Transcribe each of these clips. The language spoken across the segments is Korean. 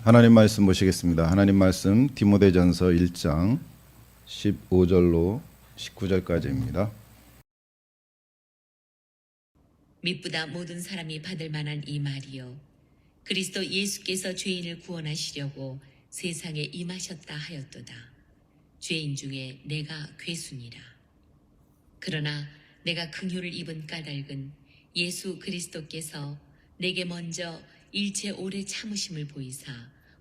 하나님 말씀 보시겠습니다. 하나님 말씀 디모데전서 1장 15절로 19절까지입니다. mit보다 모든 사람이 받을 만한 이 말이요 그리스도 예수께서 죄인을 구원하시려고 세상에 임하셨다 하였도다. 죄인 중에 내가 괴순이라. 그러나 내가 긍휼을 입은 까닭은 예수 그리스도께서 내게 먼저 일체 오래 참으심을 보이사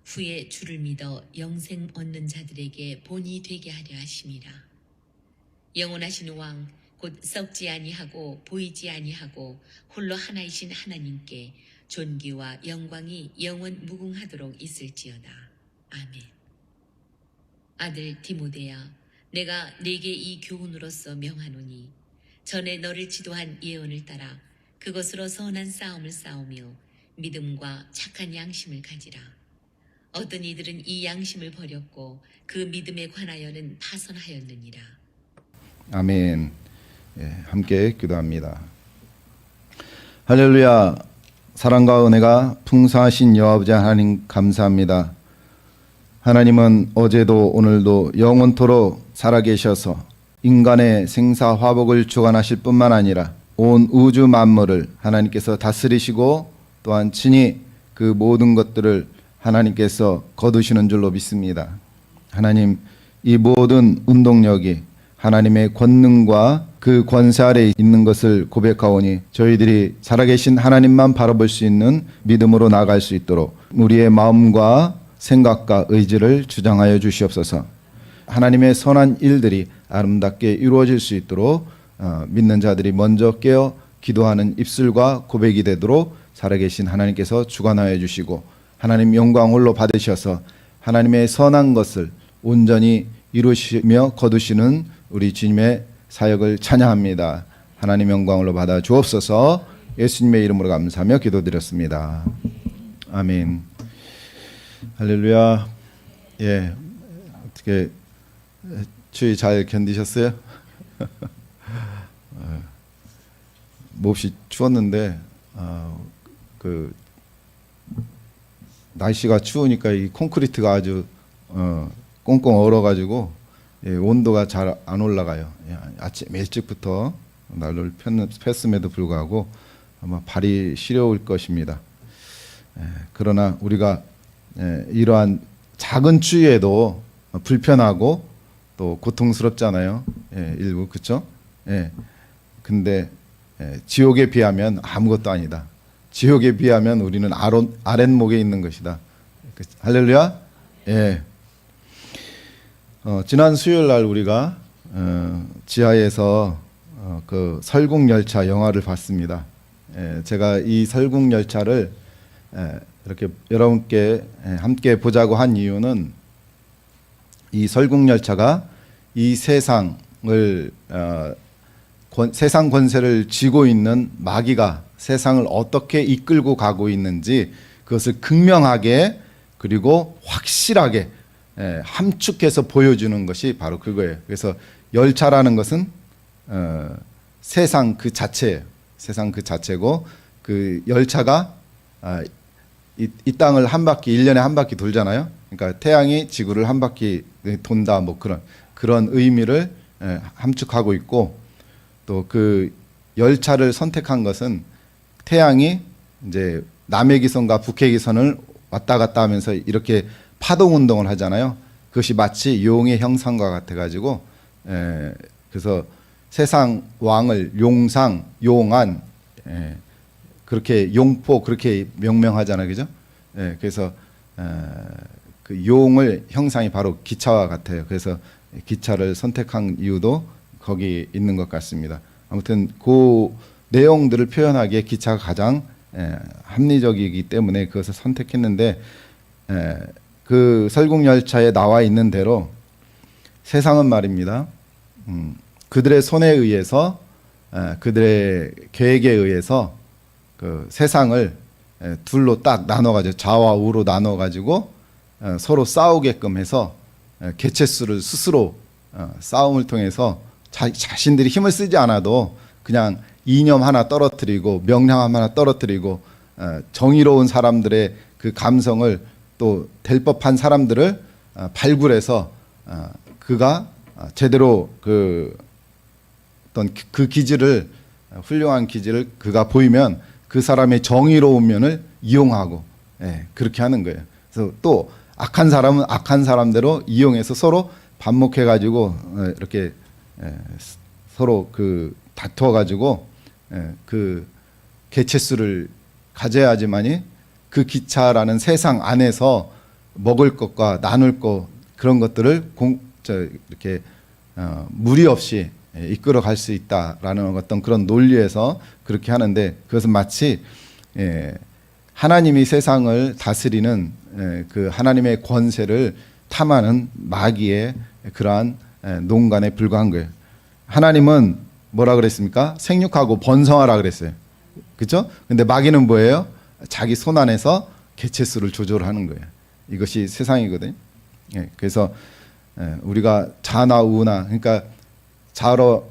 후에 주를 믿어 영생 얻는 자들에게 본이 되게 하려 하심이라. 영원하신 왕 곧 썩지 아니하고 보이지 아니하고 홀로 하나이신 하나님께 존귀와 영광이 영원 무궁하도록 있을지어다. 아멘. 아들 디모데야, 내가 네게 이 교훈으로서 명하노니 전에 너를 지도한 예언을 따라 그것으로 선한 싸움을 싸우며 믿음과 착한 양심을 가지라. 어떤 이들은 이 양심을 버렸고 그 믿음에 관하여는 파선하였느니라. 아멘. 함께 기도합니다. 할렐루야. 사랑과 은혜가 풍성하신 여호와아버지 하나님 감사합니다. 하나님은 어제도 오늘도 영원토록 살아계셔서 인간의 생사화복을 주관하실 뿐만 아니라 온 우주 만물을 하나님께서 다스리시고 또한 친히 그 모든 것들을 하나님께서 거두시는 줄로 믿습니다. 하나님, 이 모든 운동력이 하나님의 권능과 그 권세 아래 있는 것을 고백하오니 저희들이 살아계신 하나님만 바라볼 수 있는 믿음으로 나아갈 수 있도록 우리의 마음과 생각과 의지를 주장하여 주시옵소서. 하나님의 선한 일들이 아름답게 이루어질 수 있도록 믿는 자들이 먼저 깨어 기도하는 입술과 고백이 되도록 살아계신 하나님께서 주관하여 주시고 하나님 영광 홀로 받으셔서 하나님의 선한 것을 온전히 이루시며 거두시는 우리 주님의 사역을 찬양합니다. 하나님 영광으로 받아 주옵소서. 예수님의 이름으로 감사하며 기도드렸습니다. 아멘. 할렐루야. 어떻게 추위 잘 견디셨어요? 몹시 추웠는데 그 날씨가 추우니까 이 콘크리트가 아주 꽁꽁 얼어가지고 온도가 잘 안 올라가요. 아침 일찍부터 난로를 폈음에도 불구하고 아마 발이 시려울 것입니다. 그러나 우리가 이러한 작은 추위에도 불편하고 또 고통스럽잖아요. 일부 그렇죠? 근데 지옥에 비하면 아무것도 아니다. 지옥에 비하면 우리는 아랫목에 있는 것이다. 할렐루야. 지난 수요일 날 우리가 지하에서 그 설국열차 영화를 봤습니다. 제가 이 설국열차를 이렇게 여러분께 함께 보자고 한 이유는 이 설국열차가 이 세상을 세상 권세를 쥐고 있는 마귀가 세상을 어떻게 이끌고 가고 있는지 그것을 극명하게 그리고 확실하게 함축해서 보여주는 것이 바로 그거예요. 그래서 열차라는 것은 세상 그 자체예요. 세상 그 자체고 그 열차가 이 땅을 한 바퀴 1년에 한 바퀴 돌잖아요. 그러니까 태양이 지구를 한 바퀴 돈다 뭐 그런 의미를 함축하고 있고 또 그 열차를 선택한 것은 태양이 이제 남해기선과 북해기선을 왔다 갔다 하면서 이렇게 파동 운동을 하잖아요. 그것이 마치 용의 형상과 같아가지고 그래서 세상 왕을 용상, 용안 그렇게 용포 그렇게 명명하잖아요, 그죠? 그래서 그 용을 형상이 바로 기차와 같아요. 그래서 기차를 선택한 이유도 거기 있는 것 같습니다. 아무튼 그 내용들을 표현하기에 기차가 가장 합리적이기 때문에 그것을 선택했는데 그 설국열차에 나와 있는 대로 세상은 말입니다. 그들의 손에 의해서 그들의 계획에 의해서 그 세상을 둘로 딱 나눠가지고 좌와 우로 나눠가지고 서로 싸우게끔 해서 개체수를 스스로 싸움을 통해서 자신들이 힘을 쓰지 않아도 그냥 이념 하나 떨어뜨리고 명령 하나 떨어뜨리고 정의로운 사람들의 그 감성을 또 될 법한 사람들을 발굴해서 그가 제대로 그 어떤 그 기질을 훌륭한 기질을 그가 보이면 그 사람의 정의로운 면을 이용하고 그렇게 하는 거예요. 그래서 또 악한 사람은 악한 사람대로 이용해서 서로 반목해 가지고 이렇게 서로 그 다투어 가지고 그 개체수를 가져야지만이 그 기차라는 세상 안에서 먹을 것과 나눌 것 그런 것들을 이렇게 무리 없이 이끌어 갈 수 있다라는 어떤 그런 논리에서 그렇게 하는데, 그것은 마치 하나님이 세상을 다스리는 그 하나님의 권세를 탐하는 마귀의 그러한 농간에 불과한 거예요. 하나님은 뭐라 그랬습니까? 생육하고 번성하라 그랬어요. 그렇죠? 근데 마귀는 뭐예요? 자기 손 안에서 개체수를 조절하는 거예요. 이것이 세상이거든요. 그래서 우리가 자나 우나, 그러니까 자러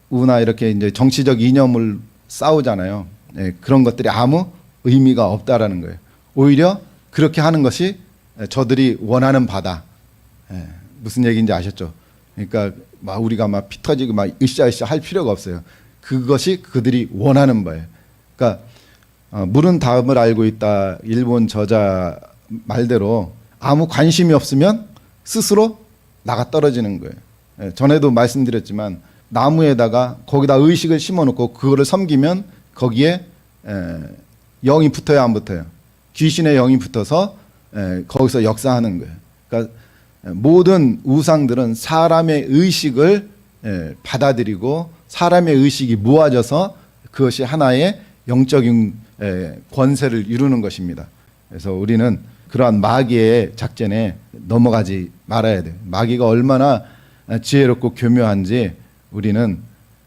우나 이렇게 이제 정치적 이념을 싸우잖아요. 그런 것들이 아무 의미가 없다라는 거예요. 오히려 그렇게 하는 것이 저들이 원하는 바다. 무슨 얘기인지 아셨죠? 그러니까 막 우리가 막 피 터지고 막 으쌰으쌰 할 필요가 없어요. 그것이 그들이 원하는 바예요. 그러니까 물은 담을 알고 있다. 일본 저자 말대로 아무 관심이 없으면 스스로 나가 떨어지는 거예요. 전에도 말씀드렸지만 나무에다가 거기다 의식을 심어놓고 그거를 섬기면 거기에 영이 붙어요, 안 붙어요? 귀신의 영이 붙어서 거기서 역사하는 거예요. 그러니까 모든 우상들은 사람의 의식을 받아들이고 사람의 의식이 모아져서 그것이 하나의 영적인 권세를 이루는 것입니다. 그래서 우리는 그러한 마귀의 작전에 넘어가지 말아야 돼요. 마귀가 얼마나 지혜롭고 교묘한지 우리는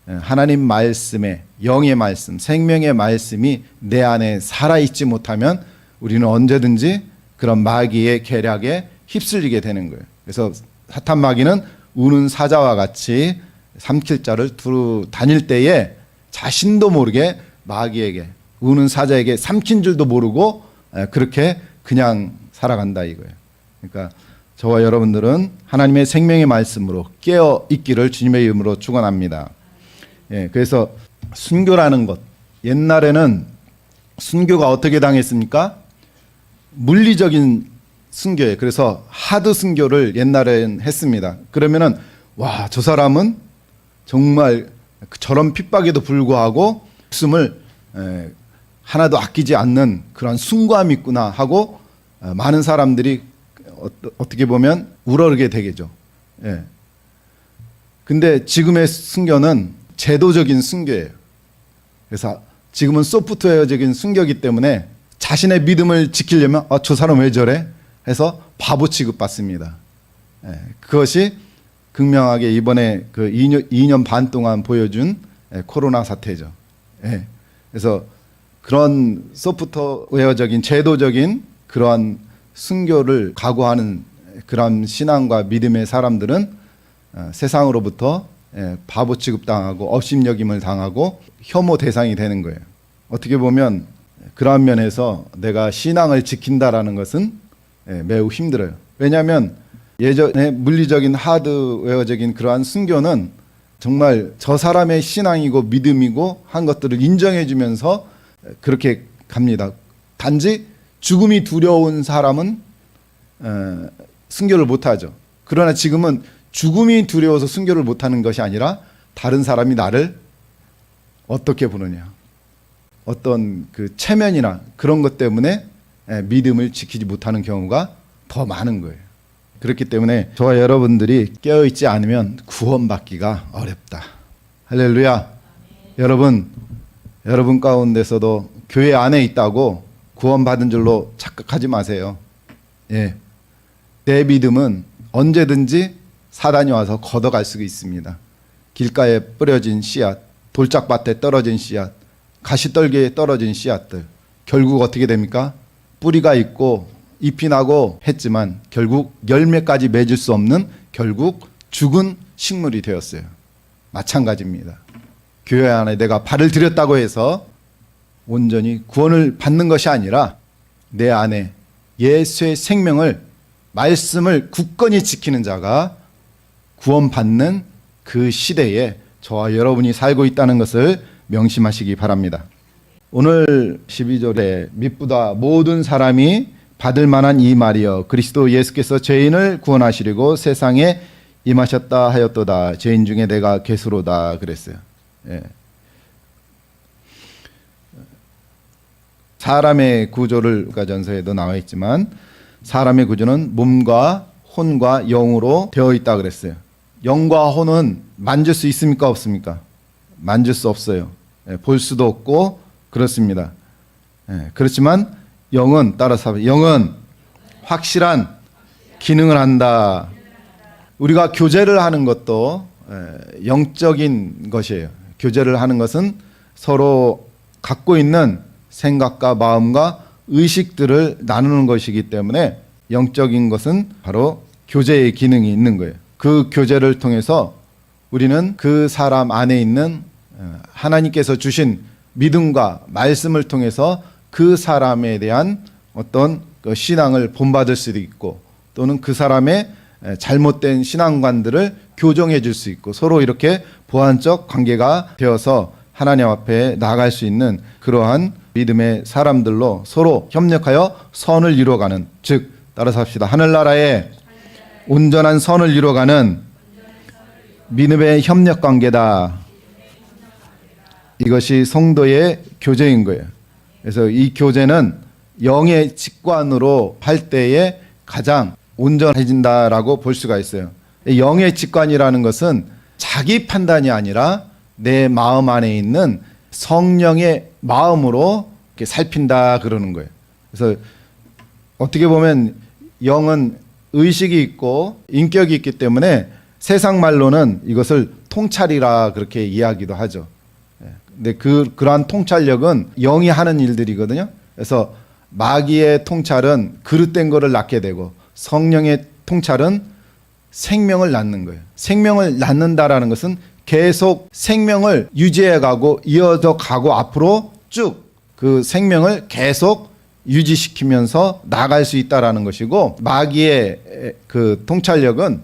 하나님 말씀의 영의 말씀, 생명의 말씀이 내 안에 살아있지 못하면 우리는 언제든지 그런 마귀의 계략에 휩쓸리게 되는 거예요. 그래서 사탄 마귀는 우는 사자와 같이 삼킬 자를 두루 다닐 때에 자신도 모르게 마귀에게, 우는 사자에게 삼킨 줄도 모르고 그렇게 그냥 살아간다 이거예요. 그러니까 저와 여러분들은 하나님의 생명의 말씀으로 깨어 있기를 주님의 이름으로 축원합니다. 그래서 순교라는 것, 옛날에는 순교가 어떻게 당했습니까? 물리적인 순교예요. 그래서 하드 순교를 옛날엔 했습니다. 그러면은 와, 저 사람은 정말 저런 핍박에도 불구하고 목숨을 하나도 아끼지 않는 그런 숭고함이 있구나 하고 많은 사람들이 어떻게 보면 우러르게 되겠죠. 근데 지금의 순교는 제도적인 순교예요. 그래서 지금은 소프트웨어적인 순교이기 때문에 자신의 믿음을 지키려면 저 사람 왜 저래? 해서 바보 취급받습니다. 그것이 극명하게 이번에 그 2년 반 동안 보여준 코로나 사태죠. 그래서 그런 소프트웨어적인 제도적인 그러한 순교를 각오하는 그런 신앙과 믿음의 사람들은 세상으로부터 바보 취급당하고 업신여김을 당하고 혐오 대상이 되는 거예요. 어떻게 보면 그러한 면에서 내가 신앙을 지킨다라는 것은 매우 힘들어요. 왜냐하면 예전에 물리적인 하드웨어적인 그러한 순교는 정말 저 사람의 신앙이고 믿음이고 한 것들을 인정해 주면서 그렇게 갑니다. 단지 죽음이 두려운 사람은 순교를 못하죠. 그러나 지금은 죽음이 두려워서 순교를 못하는 것이 아니라 다른 사람이 나를 어떻게 보느냐, 어떤 그 체면이나 그런 것 때문에 믿음을 지키지 못하는 경우가 더 많은 거예요. 그렇기 때문에 저와 여러분들이 깨어있지 않으면 구원받기가 어렵다. 할렐루야. 여러분 가운데서도 교회 안에 있다고 구원받은 줄로 착각하지 마세요. 내 믿음은 언제든지 사단이 와서 걷어갈 수 있습니다. 길가에 뿌려진 씨앗, 돌짝밭에 떨어진 씨앗, 가시떨기에 떨어진 씨앗들, 결국 어떻게 됩니까? 뿌리가 있고 잎이 나고 했지만 결국 열매까지 맺을 수 없는 결국 죽은 식물이 되었어요. 마찬가지입니다. 교회 안에 내가 발을 들였다고 해서 온전히 구원을 받는 것이 아니라 내 안에 예수의 생명을, 말씀을 굳건히 지키는 자가 구원받는 그 시대에 저와 여러분이 살고 있다는 것을 명심하시기 바랍니다. 오늘 12절에 미쁘다 모든 사람이 받을 만한 이 말이여 그리스도 예수께서 죄인을 구원하시려고 세상에 임하셨다 하였도다. 죄인 중에 내가 괴수로다 그랬어요. 예. 사람의 구조를 전서에도 나와 있지만 사람의 구조는 몸과 혼과 영으로 되어 있다 그랬어요. 영과 혼은 만질 수 있습니까 없습니까? 만질 수 없어요. 예, 볼 수도 없고 그렇습니다. 예, 그렇지만 영은 따라서 영은 확실한 기능을 한다. 우리가 교제를 하는 것도 영적인 것이에요. 교제를 하는 것은 서로 갖고 있는 생각과 마음과 의식들을 나누는 것이기 때문에 영적인 것은 바로 교제의 기능이 있는 거예요. 그 교제를 통해서 우리는 그 사람 안에 있는 하나님께서 주신 믿음과 말씀을 통해서 그 사람에 대한 어떤 신앙을 본받을 수도 있고 또는 그 사람의 잘못된 신앙관들을 교정해 줄 수 있고 서로 이렇게 보완적 관계가 되어서 하나님 앞에 나아갈 수 있는 그러한 믿음의 사람들로 서로 협력하여 선을 이루어가는, 즉 따라서 합시다. 하늘나라에 온전한 선을 이루어가는 믿음의 협력관계다. 이것이 성도의 교제인 거예요. 그래서 이 교제는 영의 직관으로 할 때에 가장 온전해진다라고 볼 수가 있어요. 영의 직관이라는 것은 자기 판단이 아니라 내 마음 안에 있는 성령의 마음으로 이렇게 살핀다 그러는 거예요. 그래서 어떻게 보면 영은 의식이 있고 인격이 있기 때문에 세상 말로는 이것을 통찰이라 그렇게 이야기도 하죠. 근데 그러한 통찰력은 영이 하는 일들이거든요. 그래서 마귀의 통찰은 그릇된 거를 낳게 되고 성령의 통찰은 생명을 낳는 거예요. 생명을 낳는다라는 것은 계속 생명을 유지해 가고 이어져 가고 앞으로 쭉 그 생명을 계속 유지시키면서 나갈 수 있다라는 것이고, 마귀의 그 통찰력은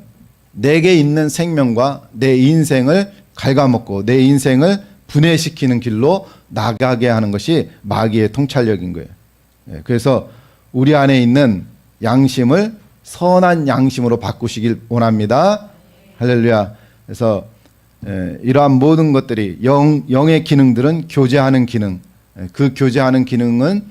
내게 있는 생명과 내 인생을 갉아먹고 내 인생을 분해시키는 길로 나가게 하는 것이 마귀의 통찰력인 거예요. 그래서 우리 안에 있는 양심을 선한 양심으로 바꾸시길 원합니다. 할렐루야. 그래서 이러한 모든 것들이 영의 기능들은 교제하는 기능, 그 교제하는 기능은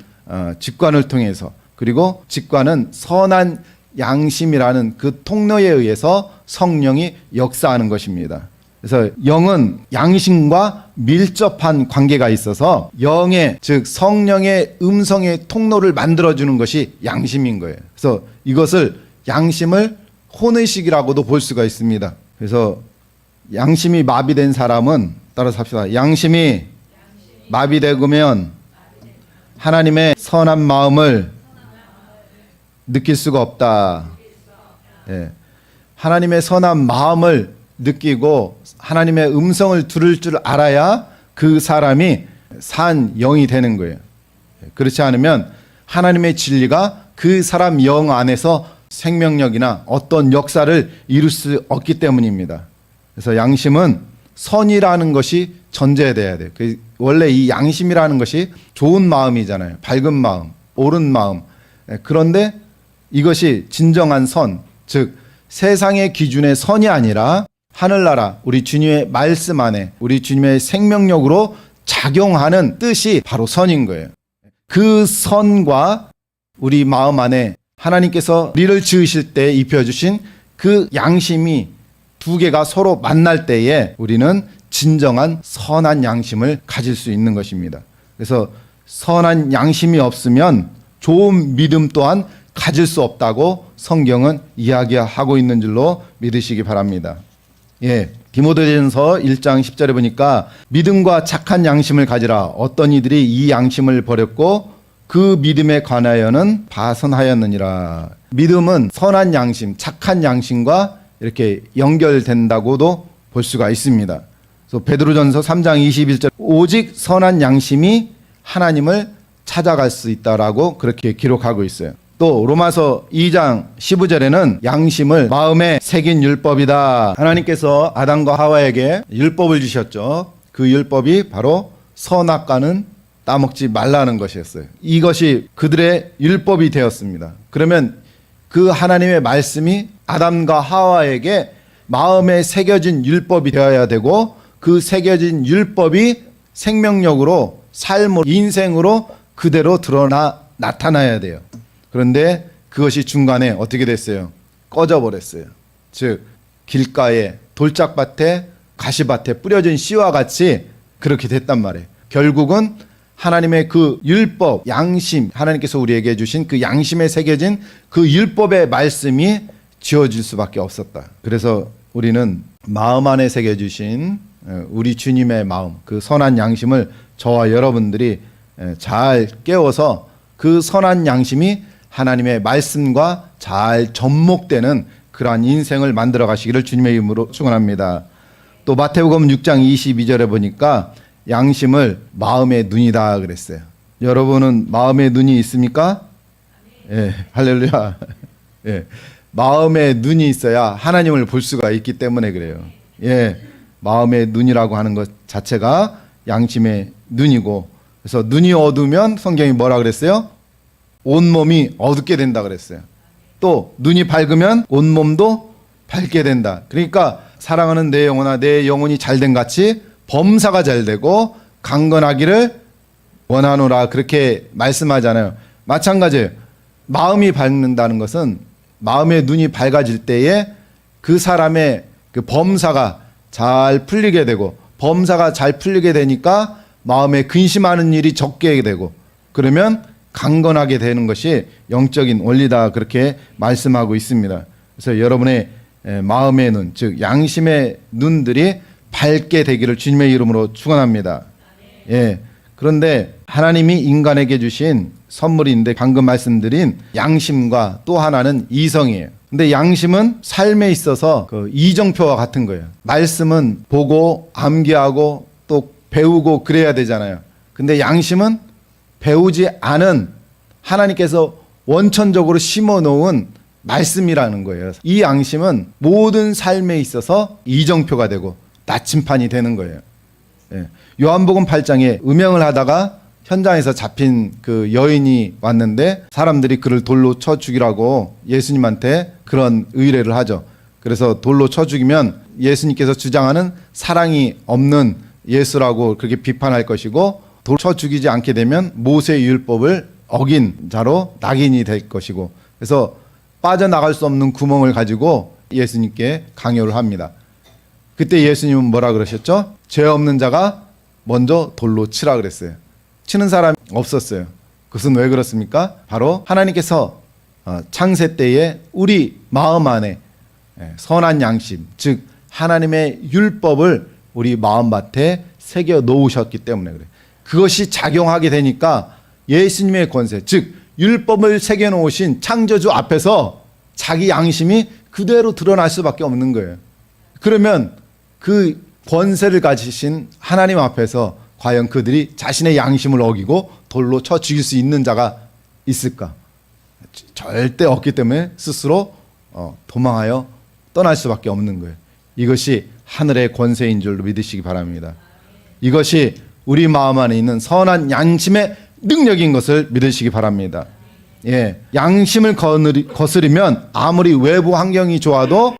직관을 통해서, 그리고 직관은 선한 양심이라는 그 통로에 의해서 성령이 역사하는 것입니다. 그래서 영은 양심과 밀접한 관계가 있어서 영의, 즉 성령의 음성의 통로를 만들어주는 것이 양심인 거예요. 그래서 이것을 양심을 혼의식이라고도 볼 수가 있습니다. 그래서 양심이 마비된 사람은, 따라서 합시다. 양심이 마비되면 하나님의 선한 마음을 느낄 수가 없다. 예. 하나님의 선한 마음을 느끼고 하나님의 음성을 들을 줄 알아야 그 사람이 산 영이 되는 거예요. 그렇지 않으면 하나님의 진리가 그 사람 영 안에서 생명력이나 어떤 역사를 이룰 수 없기 때문입니다. 그래서 양심은 선이라는 것이 전제돼야 돼요. 원래 이 양심이라는 것이 좋은 마음이잖아요. 밝은 마음, 옳은 마음. 그런데 이것이 진정한 선, 즉 세상의 기준의 선이 아니라 하늘나라, 우리 주님의 말씀 안에 우리 주님의 생명력으로 작용하는 뜻이 바로 선인 거예요. 그 선과 우리 마음 안에 하나님께서 우리를 지으실 때 입혀주신 그 양심이 두 개가 서로 만날 때에 우리는 진정한 선한 양심을 가질 수 있는 것입니다. 그래서 선한 양심이 없으면 좋은 믿음 또한 가질 수 없다고 성경은 이야기하고 있는 줄로 믿으시기 바랍니다. 예, 디모데전서 1장 10절에 보니까 믿음과 착한 양심을 가지라. 어떤 이들이 이 양심을 버렸고 그 믿음에 관하여는 파선하였느니라. 믿음은 선한 양심, 착한 양심과 이렇게 연결된다고도 볼 수가 있습니다. 그래서 베드로전서 3장 21절 오직 선한 양심이 하나님을 찾아갈 수 있다라고 그렇게 기록하고 있어요. 또 로마서 2장 15절에는 양심을 마음에 새긴 율법이다. 하나님께서 아담과 하와에게 율법을 주셨죠. 그 율법이 바로 선악과는 따먹지 말라는 것이었어요. 이것이 그들의 율법이 되었습니다. 그러면 그 하나님의 말씀이 아담과 하와에게 마음에 새겨진 율법이 되어야 되고, 그 새겨진 율법이 생명력으로, 삶으로, 인생으로 그대로 나타나야 돼요. 그런데 그것이 중간에 어떻게 됐어요? 꺼져버렸어요. 즉 길가에, 돌짝밭에, 가시밭에 뿌려진 씨와 같이 그렇게 됐단 말이에요. 결국은 하나님의 그 율법, 양심, 하나님께서 우리에게 주신 그 양심에 새겨진 그 율법의 말씀이 지워질 수밖에 없었다. 그래서 우리는 마음 안에 새겨주신 우리 주님의 마음, 그 선한 양심을 저와 여러분들이 잘 깨워서 그 선한 양심이 하나님의 말씀과 잘 접목되는 그러한 인생을 만들어 가시기를 주님의 이름으로 축원합니다. 또 마태복음 6장 22절에 보니까 양심을 마음의 눈이다 그랬어요. 여러분은 마음의 눈이 있습니까? 예, 할렐루야. 예, 마음의 눈이 있어야 하나님을 볼 수가 있기 때문에 그래요. 예, 마음의 눈이라고 하는 것 자체가 양심의 눈이고, 그래서 눈이 어두우면 성경이 뭐라 그랬어요? 온몸이 어둡게 된다 그랬어요. 또 눈이 밝으면 온몸도 밝게 된다. 그러니까 사랑하는 내 영혼아, 내 영혼이 잘된 같이 범사가 잘되고 강건하기를 원하노라, 그렇게 말씀하잖아요. 마찬가지예요. 마음이 밝는다는 것은 마음의 눈이 밝아질 때에 그 사람의 그 범사가 잘 풀리게 되고, 범사가 잘 풀리게 되니까 마음에 근심하는 일이 적게 되고, 그러면 강건하게 되는 것이 영적인 원리다, 그렇게 말씀하고 있습니다. 그래서 여러분의 마음의 눈, 즉 양심의 눈들이 밝게 되기를 주님의 이름으로 축원합니다. 예. 그런데 하나님이 인간에게 주신 선물인데, 방금 말씀드린 양심과 또 하나는 이성이에요. 근데 양심은 삶에 있어서 그 이정표와 같은 거예요. 말씀은 보고 암기하고 또 배우고 그래야 되잖아요. 근데 양심은 배우지 않은, 하나님께서 원천적으로 심어 놓은 말씀이라는 거예요. 이 양심은 모든 삶에 있어서 이정표가 되고 나침판이 되는 거예요. 예. 요한복음 8장에 음행을 하다가 현장에서 잡힌 그 여인이 왔는데, 사람들이 그를 돌로 쳐 죽이라고 예수님한테 그런 의뢰를 하죠. 그래서 돌로 쳐 죽이면 예수님께서 주장하는 사랑이 없는 예수라고 그렇게 비판할 것이고, 돌 쳐 죽이지 않게 되면 모세의 율법을 어긴 자로 낙인이 될 것이고, 그래서 빠져나갈 수 없는 구멍을 가지고 예수님께 강요를 합니다. 그때 예수님은 뭐라 그러셨죠? 죄 없는 자가 먼저 돌로 치라 그랬어요. 치는 사람이 없었어요. 그것은 왜 그렇습니까? 바로 하나님께서 창세 때에 우리 마음 안에 선한 양심, 즉 하나님의 율법을 우리 마음밭에 새겨 놓으셨기 때문에 그래요. 그것이 작용하게 되니까 예수님의 권세, 즉 율법을 새겨 놓으신 창조주 앞에서 자기 양심이 그대로 드러날 수밖에 없는 거예요. 그러면 그 권세를 가지신 하나님 앞에서 과연 그들이 자신의 양심을 어기고 돌로 쳐 죽일 수 있는 자가 있을까? 절대 없기 때문에 스스로 도망하여 떠날 수밖에 없는 거예요. 이것이 하늘의 권세인 줄로 믿으시기 바랍니다. 이것이 우리 마음 안에 있는 선한 양심의 능력인 것을 믿으시기 바랍니다. 예, 양심을 거스르면 아무리 외부 환경이 좋아도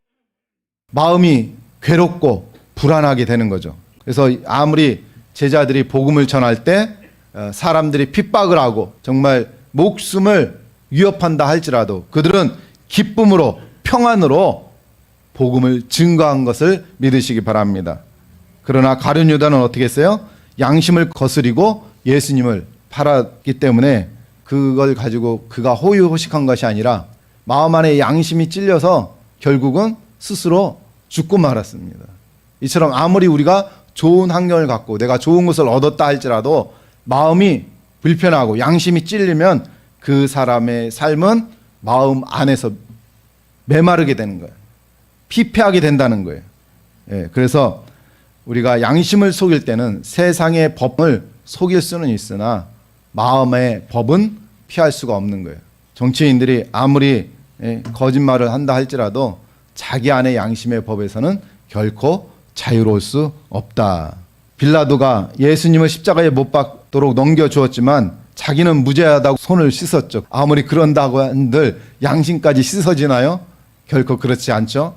마음이 괴롭고 불안하게 되는 거죠. 그래서 아무리 제자들이 복음을 전할 때 사람들이 핍박을 하고 정말 목숨을 위협한다 할지라도 그들은 기쁨으로, 평안으로 복음을 증거한 것을 믿으시기 바랍니다. 그러나 가룟 유다는 어떻게 했어요? 양심을 거스리고 예수님을 팔았기 때문에 그걸 가지고 그가 호의호식한 것이 아니라 마음 안에 양심이 찔려서 결국은 스스로 죽고 말았습니다. 이처럼 아무리 우리가 좋은 환경을 갖고 내가 좋은 것을 얻었다 할지라도 마음이 불편하고 양심이 찔리면 그 사람의 삶은 마음 안에서 메마르게 되는 거예요. 피폐하게 된다는 거예요. 예, 그래서 우리가 양심을 속일 때는 세상의 법을 속일 수는 있으나 마음의 법은 피할 수가 없는 거예요. 정치인들이 아무리 거짓말을 한다 할지라도 자기 안의 양심의 법에서는 결코 자유로울 수 없다. 빌라도가 예수님을 십자가에 못 박도록 넘겨주었지만 자기는 무죄하다고 손을 씻었죠. 아무리 그런다고 한들 양심까지 씻어지나요? 결코 그렇지 않죠.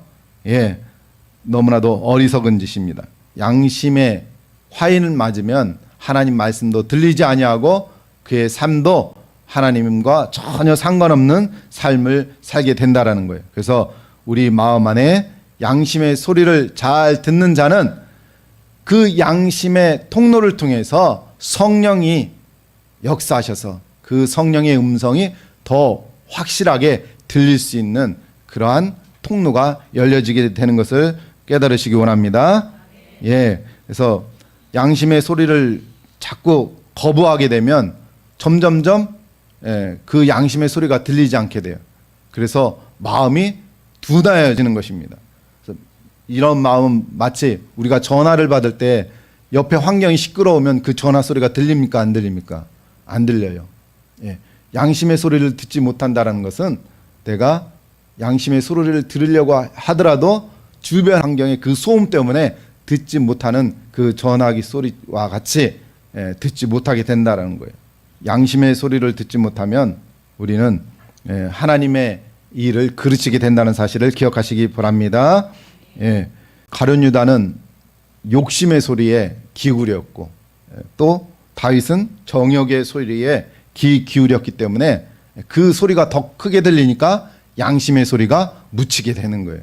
너무나도 어리석은 짓입니다. 양심의 화인을 맞으면 하나님 말씀도 들리지 아니하고 그의 삶도 하나님과 전혀 상관없는 삶을 살게 된다라는 거예요. 그래서 우리 마음 안에 양심의 소리를 잘 듣는 자는 그 양심의 통로를 통해서 성령이 역사하셔서 그 성령의 음성이 더 확실하게 들릴 수 있는 그러한 통로가 열려지게 되는 것을 깨달으시기 원합니다. 그래서 양심의 소리를 자꾸 거부하게 되면 점점점 그 양심의 소리가 들리지 않게 돼요. 그래서 마음이 둔하여지는 것입니다. 그래서 이런 마음 마치 우리가 전화를 받을 때 옆에 환경이 시끄러우면 그 전화 소리가 들립니까? 안 들립니까? 안 들려요. 양심의 소리를 듣지 못한다는 것은 내가 양심의 소리를 들으려고 하더라도 주변 환경의 그 소음 때문에 듣지 못하는 그 전화기 소리와 같이 듣지 못하게 된다는 거예요. 양심의 소리를 듣지 못하면 우리는 하나님의 일을 그르치게 된다는 사실을 기억하시기 바랍니다. 가룟 유다는 욕심의 소리에 기울였고 또 다윗은 정욕의 소리에 귀 기울였기 때문에 그 소리가 더 크게 들리니까 양심의 소리가 묻히게 되는 거예요.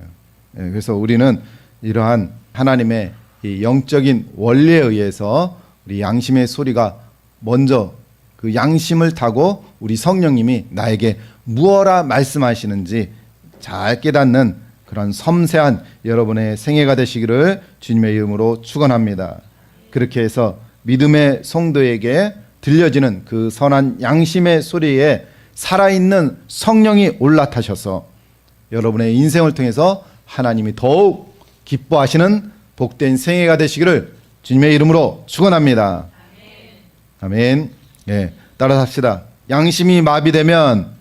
그래서 우리는 이러한 하나님의 이 영적인 원리에 의해서 우리 양심의 소리가 먼저 그 양심을 타고 우리 성령님이 나에게 무엇라 말씀하시는지 잘 깨닫는 그런 섬세한 여러분의 생애가 되시기를 주님의 이름으로 축원합니다. 그렇게 해서 믿음의 성도에게 들려지는 그 선한 양심의 소리에 살아있는 성령이 올라타셔서 여러분의 인생을 통해서 하나님이 더욱 기뻐하시는 복된 생애가 되시기를 주님의 이름으로 축원합니다. 아멘. 따라서 합시다. 양심이 마비되면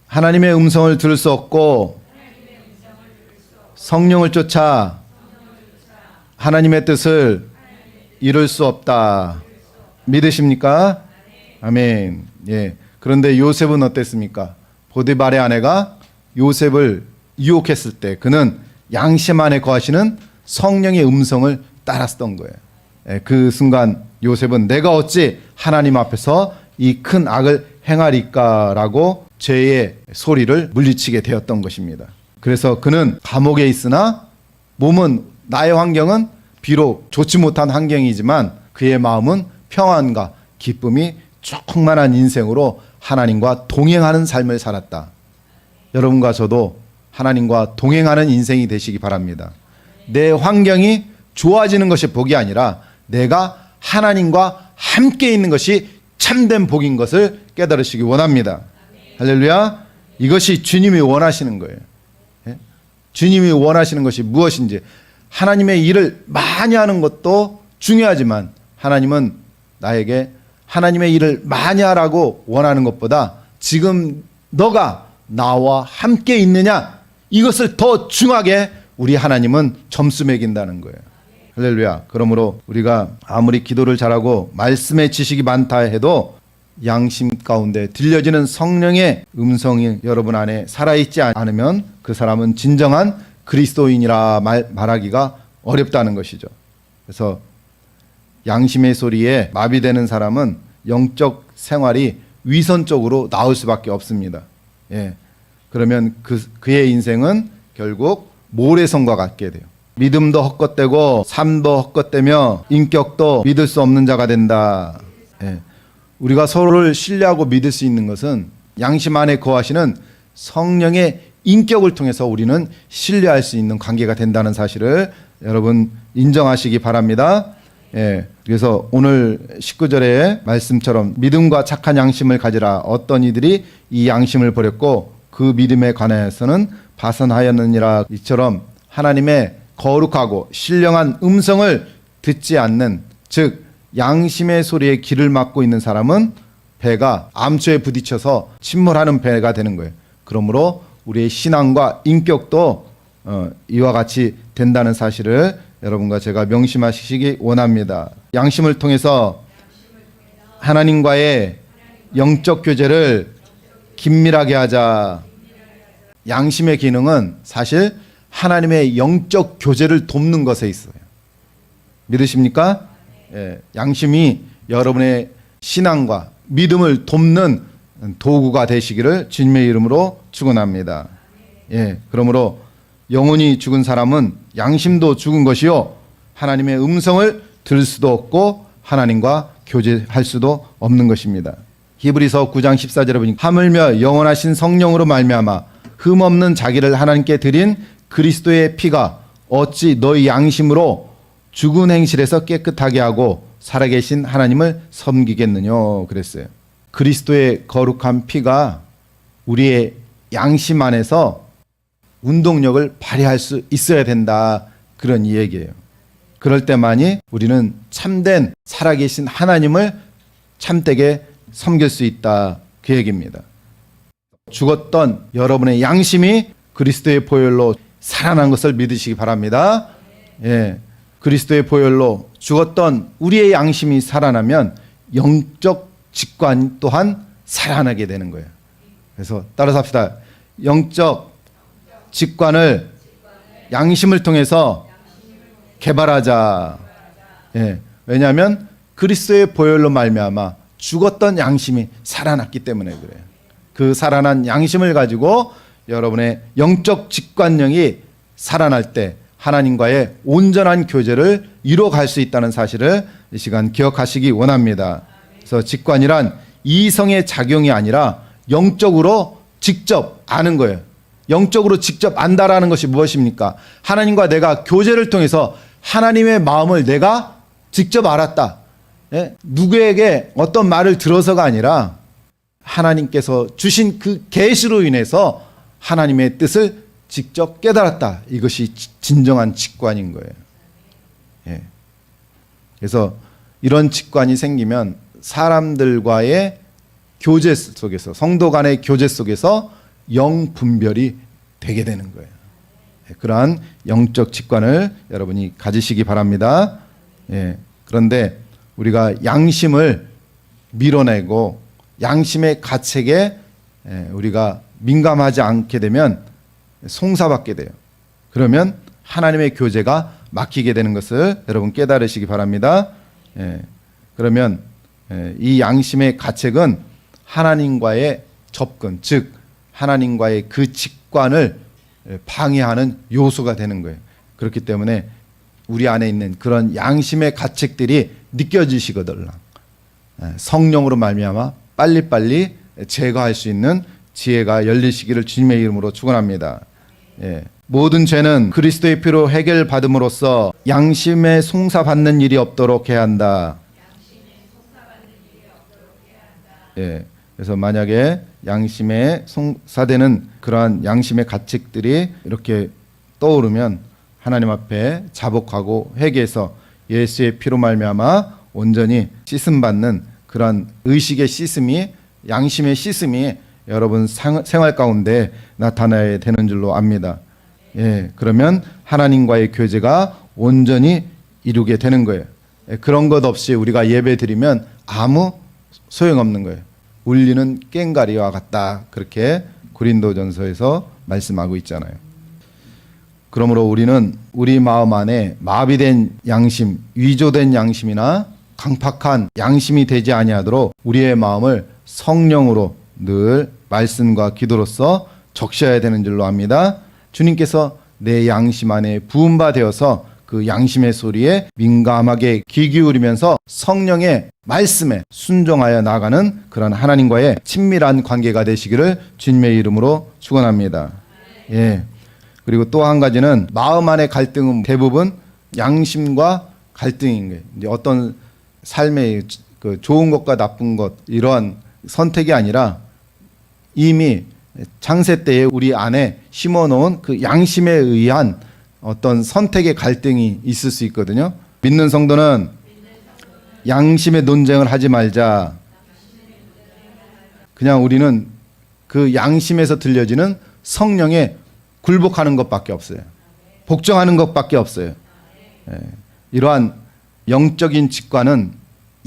하나님의 음성을 들을 수 없고 성령을 쫓아 하나님의 뜻을 이룰 수 없다. 믿으십니까? 아멘. 그런데 요셉은 어땠습니까? 보디발의 아내가 요셉을 유혹했을 때 그는 양심 안에 거하시는 성령의 음성을 따랐던 거예요. 그 순간 요셉은 내가 어찌 하나님 앞에서 이 큰 악을 행하리까라고 죄의 소리를 물리치게 되었던 것입니다. 그래서 그는 감옥에 있으나 몸은 나의 환경은 비록 좋지 못한 환경이지만 그의 마음은 평안과 기쁨이 충만한 인생으로 하나님과 동행하는 삶을 살았다. 여러분과 저도 하나님과 동행하는 인생이 되시기 바랍니다. 내 환경이 좋아지는 것이 복이 아니라 내가 하나님과 함께 있는 것이 참된 복인 것을 깨달으시기 원합니다. 할렐루야. 이것이 주님이 원하시는 거예요. 주님이 원하시는 것이 무엇인지 하나님의 일을 많이 하는 것도 중요하지만 하나님은 나에게 하나님의 일을 많이 하라고 원하는 것보다 지금 너가 나와 함께 있느냐 이것을 더 중하게 우리 하나님은 점수 매긴다는 거예요. 할렐루야. 그러므로 우리가 아무리 기도를 잘하고 말씀의 지식이 많다 해도 양심 가운데 들려지는 성령의 음성이 여러분 안에 살아있지 않으면 그 사람은 진정한 그리스도인이라 말하기가 어렵다는 것이죠. 그래서 양심의 소리에 마비되는 사람은 영적 생활이 위선적으로 나올 수밖에 없습니다. 그러면 그의 인생은 결국 모래성과 같게 돼요. 믿음도 헛것되고 삶도 헛것되며 인격도 믿을 수 없는 자가 된다. 우리가 서로를 신뢰하고 믿을 수 있는 것은 양심 안에 거하시는 성령의 인격을 통해서 우리는 신뢰할 수 있는 관계가 된다는 사실을 여러분 인정하시기 바랍니다. 그래서 오늘 19절의 말씀처럼 믿음과 착한 양심을 가지라. 어떤 이들이 이 양심을 버렸고 그 믿음에 관하여서는 파선하였느니라. 이처럼 하나님의 거룩하고 신령한 음성을 듣지 않는, 즉 양심의 소리에 귀를 막고 있는 사람은 배가 암초에 부딪혀서 침몰하는 배가 되는 거예요. 그러므로 우리의 신앙과 인격도 이와 같이 된다는 사실을 여러분과 제가 명심하시기 원합니다. 양심을 통해서 하나님과의 영적 교제를 긴밀하게 하자. 양심의 기능은 사실 하나님의 영적 교제를 돕는 것에 있어요. 믿으십니까? 예, 양심이 여러분의 신앙과 믿음을 돕는 도구가 되시기를 주님의 이름으로 축원합니다. 예, 그러므로 영혼이 죽은 사람은 양심도 죽은 것이요 하나님의 음성을 들을 수도 없고 하나님과 교제할 수도 없는 것입니다. 히브리서 9장 14절에 보니 하물며 영원하신 성령으로 말미암아 흠없는 자기를 하나님께 드린 그리스도의 피가 어찌 너희 양심으로 죽은 행실에서 깨끗하게 하고 살아계신 하나님을 섬기겠느냐 그랬어요. 그리스도의 거룩한 피가 우리의 양심 안에서 운동력을 발휘할 수 있어야 된다, 그런 이야기예요. 그럴 때만이 우리는 참된 살아계신 하나님을 참되게 섬길 수 있다, 그 얘기입니다. 죽었던 여러분의 양심이 그리스도의 보혈로 살아난 것을 믿으시기 바랍니다. 예, 그리스도의 보혈로 죽었던 우리의 양심이 살아나면 영적 직관 또한 살아나게 되는 거예요. 그래서 따라서 합시다. 영적 직관을 양심을 통해서 개발하자. 예, 왜냐하면 그리스도의 보혈로 말미암아 죽었던 양심이 살아났기 때문에 그래요. 그 살아난 양심을 가지고 여러분의 영적 직관력이 살아날 때 하나님과의 온전한 교제를 이루어갈 수 있다는 사실을 이 시간 기억하시기 원합니다. 그래서 직관이란 이성의 작용이 아니라 영적으로 직접 아는 거예요. 영적으로 직접 안다라는 것이 무엇입니까? 하나님과 내가 교제를 통해서 하나님의 마음을 내가 직접 알았다. 예? 누구에게 어떤 말을 들어서가 아니라 하나님께서 주신 그 계시로 인해서 하나님의 뜻을 직접 깨달았다. 이것이 진정한 직관인 거예요. 예. 그래서 이런 직관이 생기면 사람들과의 교제 속에서, 성도 간의 교제 속에서 영 분별이 되게 되는 거예요. 예. 그러한 영적 직관을 여러분이 가지시기 바랍니다. 예. 그런데 우리가 양심을 밀어내고 양심의 가책에 우리가 민감하지 않게 되면 송사받게 돼요. 그러면 하나님의 교제가 막히게 되는 것을 여러분 깨달으시기 바랍니다. 그러면 이 양심의 가책은 하나님과의 접근, 즉 하나님과의 그 직관을 방해하는 요소가 되는 거예요. 그렇기 때문에 우리 안에 있는 그런 양심의 가책들이 느껴지시거든요. 성령으로 말미암아 빨리빨리 제거할 수 있는 지혜가 열리시기를 주님의 이름으로 축원합니다. 예. 모든 죄는 그리스도의 피로 해결받음으로써 양심에 송사받는 일이 없도록 해야 한다. 예. 그래서 만약에 양심에 송사되는 그러한 양심의 가책들이 이렇게 떠오르면 하나님 앞에 자복하고 회개해서 예수의 피로 말미암아 온전히 씻음 받는 그러한 의식의 씻음이, 양심의 씻음이 여러분 생활 가운데 나타나야 되는 줄로 압니다. 예, 그러면 하나님과의 교제가 온전히 이루게 되는 거예요. 예, 그런 것 없이 우리가 예배 드리면 아무 소용없는 거예요. 울리는 꽹과리와 같다. 그렇게 고린도전서에서 말씀하고 있잖아요. 그러므로 우리는 우리 마음 안에 마비된 양심, 위조된 양심이나 강팍한 양심이 되지 아니하도록 우리의 마음을 성령으로 늘 말씀과 기도로서 적셔야 되는 줄로 압니다. 주님께서 내 양심 안에 부은 바 되어서 그 양심의 소리에 민감하게 귀 기울이면서 성령의 말씀에 순종하여 나가는 그런 하나님과의 친밀한 관계가 되시기를 주님의 이름으로 축원합니다. 예. 그리고 또 한 가지는 마음 안의 갈등은 대부분 양심과 갈등인 거예요. 이제 어떤 삶의 그 좋은 것과 나쁜 것 이러한 선택이 아니라 이미 창세 때에 우리 안에 심어놓은 그 양심에 의한 어떤 선택의 갈등이 있을 수 있거든요. 믿는 성도는 양심의 논쟁을 하지 말자. 그냥 우리는 그 양심에서 들려지는 성령에 굴복하는 것밖에 없어요. 복종하는 것밖에 없어요. 이러한 영적인 직관은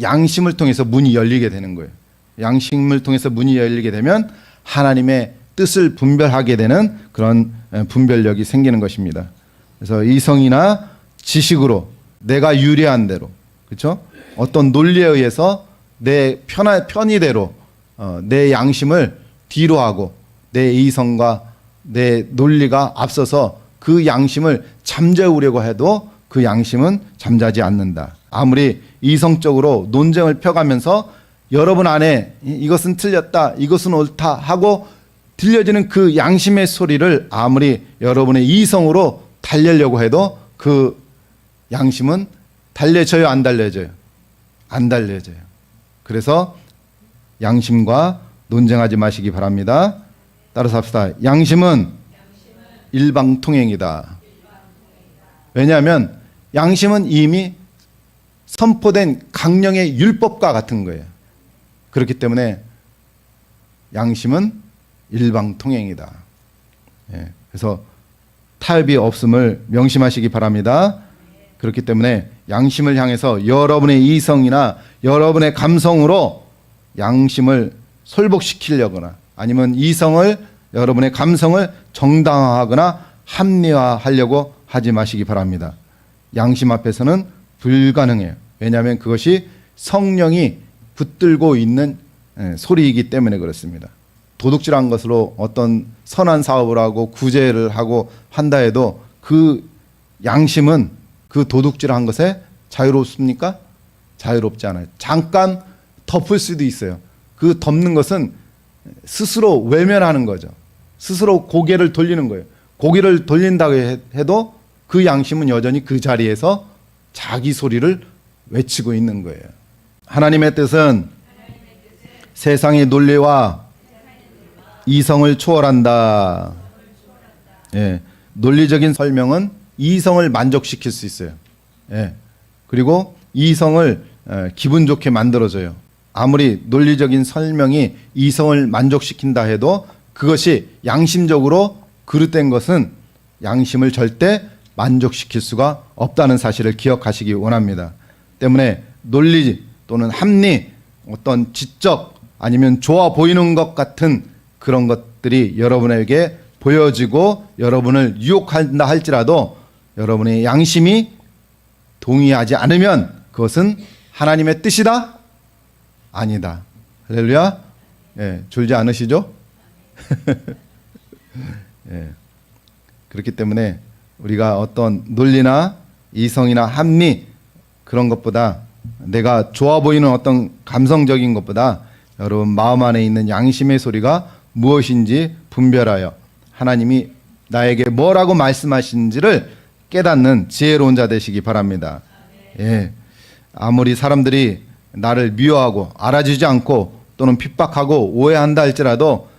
양심을 통해서 문이 열리게 되는 거예요. 양심을 통해서 문이 열리게 되면 하나님의 뜻을 분별하게 되는 그런 분별력이 생기는 것입니다. 그래서 이성이나 지식으로 내가 유리한 대로, 그렇죠? 어떤 논리에 의해서 내 편의대로 내 양심을 뒤로 하고 내 이성과 내 논리가 앞서서 그 양심을 잠재우려고 해도 그 양심은 잠자지 않는다. 아무리 이성적으로 논쟁을 펴가면서 여러분 안에 이것은 틀렸다, 이것은 옳다 하고 들려지는 그 양심의 소리를 아무리 여러분의 이성으로 달래려고 해도 그 양심은 달래져요, 안 달래져요? 안 달래져요. 그래서 양심과 논쟁하지 마시기 바랍니다. 따라서 합시다. 양심은 일방통행이다. 왜냐하면 양심은 이미 선포된 강령의 율법과 같은 거예요. 그렇기 때문에 양심은 일방통행이다. 그래서 타협이 없음을 명심하시기 바랍니다. 그렇기 때문에 양심을 향해서 여러분의 이성이나 여러분의 감성으로 양심을 솔복시키려거나 아니면 이성을 여러분의 감성을 정당화하거나 합리화하려고 하지 마시기 바랍니다. 양심 앞에서는 불가능해요. 왜냐하면 그것이 성령이 붙들고 있는 소리이기 때문에 그렇습니다. 도둑질한 것으로 어떤 선한 사업을 하고 구제를 하고 한다 해도 그 양심은 그 도둑질한 것에 자유롭습니까? 자유롭지 않아요. 잠깐 덮을 수도 있어요. 그 덮는 것은 스스로 외면하는 거죠. 스스로 고개를 돌리는 거예요. 고개를 돌린다고 해도 그 양심은 여전히 그 자리에서 자기 소리를 외치고 있는 거예요. 하나님의 뜻은 세상의 논리와 이성을 초월한다. 논리적인 설명은 이성을 만족시킬 수 있어요. 그리고 이성을 기분 좋게 만들어줘요. 아무리 논리적인 설명이 이성을 만족시킨다 해도 그것이 양심적으로 그릇된 것은 양심을 절대 만족시킬 수가 없다는 사실을 기억하시기 원합니다. 때문에 논리 또는 합리, 어떤 지적 아니면 좋아 보이는 것 같은 그런 것들이 여러분에게 보여지고 여러분을 유혹한다 할지라도 여러분의 양심이 동의하지 않으면 그것은 하나님의 뜻이다? 아니다. 할렐루야. 졸지 않으시죠? 그렇기 때문에 우리가 어떤 논리나 이성이나 합리 그런 것보다 내가 좋아 보이는 어떤 감성적인 것보다 여러분 마음 안에 있는 양심의 소리가 무엇인지 분별하여 하나님이 나에게 뭐라고 말씀하시는지를 깨닫는 지혜로운 자 되시기 바랍니다. 아무리 사람들이 나를 미워하고 알아주지 않고 또는 핍박하고 오해한다 할지라도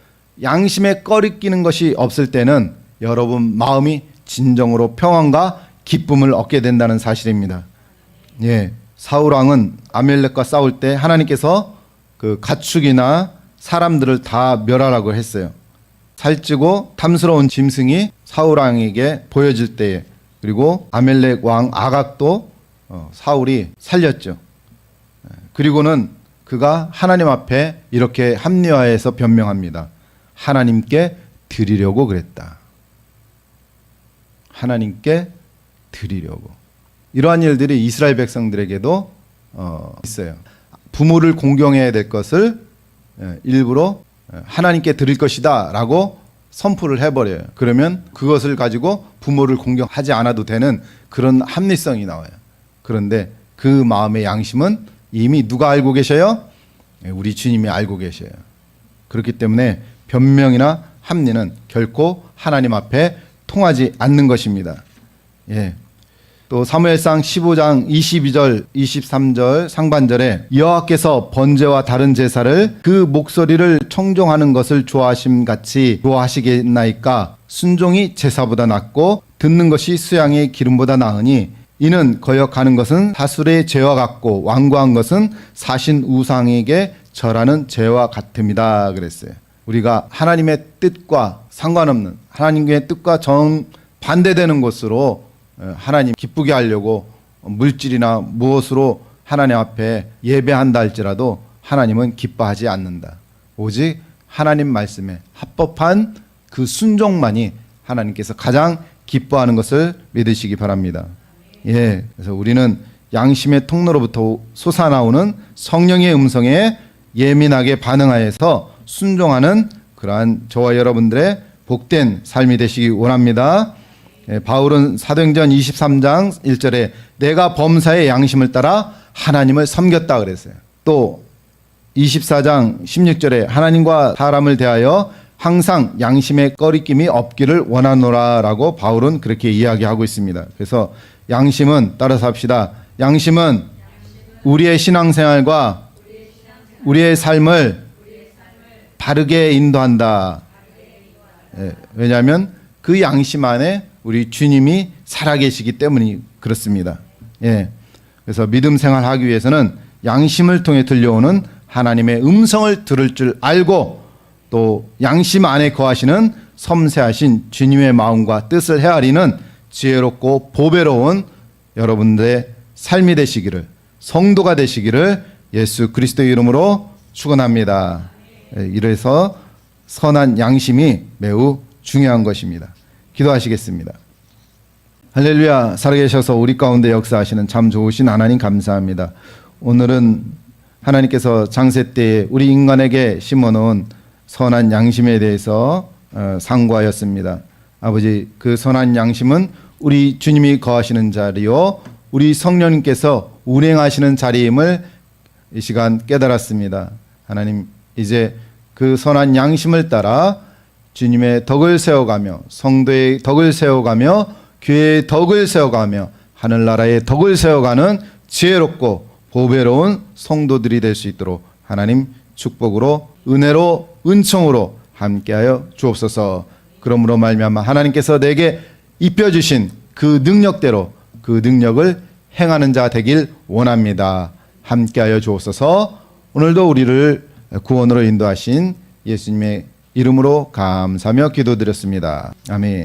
양심에 꺼리끼는 것이 없을 때는 여러분 마음이 진정으로 평안과 기쁨을 얻게 된다는 사실입니다. 사울 왕은 아멜렉과 싸울 때 하나님께서 그 가축이나 사람들을 다 멸하라고 했어요. 살찌고 탐스러운 짐승이 사울 왕에게 보여질 때에, 그리고 아멜렉 왕 아각도 사울이 살렸죠. 그리고는 그가 하나님 앞에 이렇게 합리화해서 변명합니다. 하나님께 드리려고 그랬다. 하나님께 드리려고. 이러한 일들이 이스라엘 백성들에게도 있어요. 부모를 공경해야 될 것을 일부러 하나님께 드릴 것이다 라고 선포를 해버려요. 그러면 그것을 가지고 부모를 공경하지 않아도 되는 그런 합리성이 나와요. 그런데 그 마음의 양심은 이미 누가 알고 계셔요? 우리 주님이 알고 계셔요. 그렇기 때문에 변명이나 합리는 결코 하나님 앞에 통하지 않는 것입니다. 또 사무엘상 15장 22절 23절 상반절에 여호와께서 번제와 다른 제사를 그 목소리를 청종하는 것을 좋아하심 같이 좋아하시겠나이까. 순종이 제사보다 낫고 듣는 것이 수양의 기름보다 나으니 이는 거역하는 것은 사술의 죄와 같고 완고한 것은 사신 우상에게 절하는 죄와 같음이다 그랬어요. 우리가 하나님의 뜻과 상관없는, 하나님의 뜻과 정반대되는 것으로 하나님 기쁘게 하려고 물질이나 무엇으로 하나님 앞에 예배한다 할지라도 하나님은 기뻐하지 않는다. 오직 하나님 말씀에 합법한 그 순종만이 하나님께서 가장 기뻐하는 것을 믿으시기 바랍니다. 예, 그래서 우리는 양심의 통로로부터 솟아나오는 성령의 음성에 예민하게 반응하여서 순종하는 그러한 저와 여러분들의 복된 삶이 되시기 원합니다. 예, 바울은 사도행전 23장 1절에 내가 범사의 양심을 따라 하나님을 섬겼다 그랬어요. 또 24장 16절에 하나님과 사람을 대하여 항상 양심의 꺼리낌이 없기를 원하노라라고 바울은 그렇게 이야기하고 있습니다. 그래서 양심은, 따라서 합시다. 양심은 우리의 신앙생활과 우리의 삶을 바르게 인도한다. 예, 왜냐하면 그 양심 안에 우리 주님이 살아계시기 때문이 그렇습니다. 예, 그래서 믿음 생활하기 위해서는 양심을 통해 들려오는 하나님의 음성을 들을 줄 알고 또 양심 안에 거하시는 섬세하신 주님의 마음과 뜻을 헤아리는 지혜롭고 보배로운 여러분들의 삶이 되시기를, 성도가 되시기를 예수 그리스도의 이름으로 축원합니다. 이래서 선한 양심이 매우 중요한 것입니다. 기도하시겠습니다. 할렐루야. 살아계셔서 우리 가운데 역사하시는 참 좋으신 하나님 감사합니다. 오늘은 하나님께서 장세 때에 우리 인간에게 심어놓은 선한 양심에 대해서 상고하였습니다. 아버지, 그 선한 양심은 우리 주님이 거하시는 자리요 우리 성령님께서 운행하시는 자리임을 이 시간 깨달았습니다. 하나님, 이제 그 선한 양심을 따라 주님의 덕을 세워가며 성도의 덕을 세워가며 교회의 덕을 세워가며 하늘나라의 덕을 세워가는 지혜롭고 보배로운 성도들이 될 수 있도록 하나님 축복으로 은혜로 은총으로 함께하여 주옵소서. 그러므로 말미암아 하나님께서 내게 입혀주신 그 능력대로 그 능력을 행하는 자 되길 원합니다. 함께하여 주옵소서. 오늘도 우리를 구원으로 인도하신 예수님의 이름으로 감사하며 기도드렸습니다. 아멘.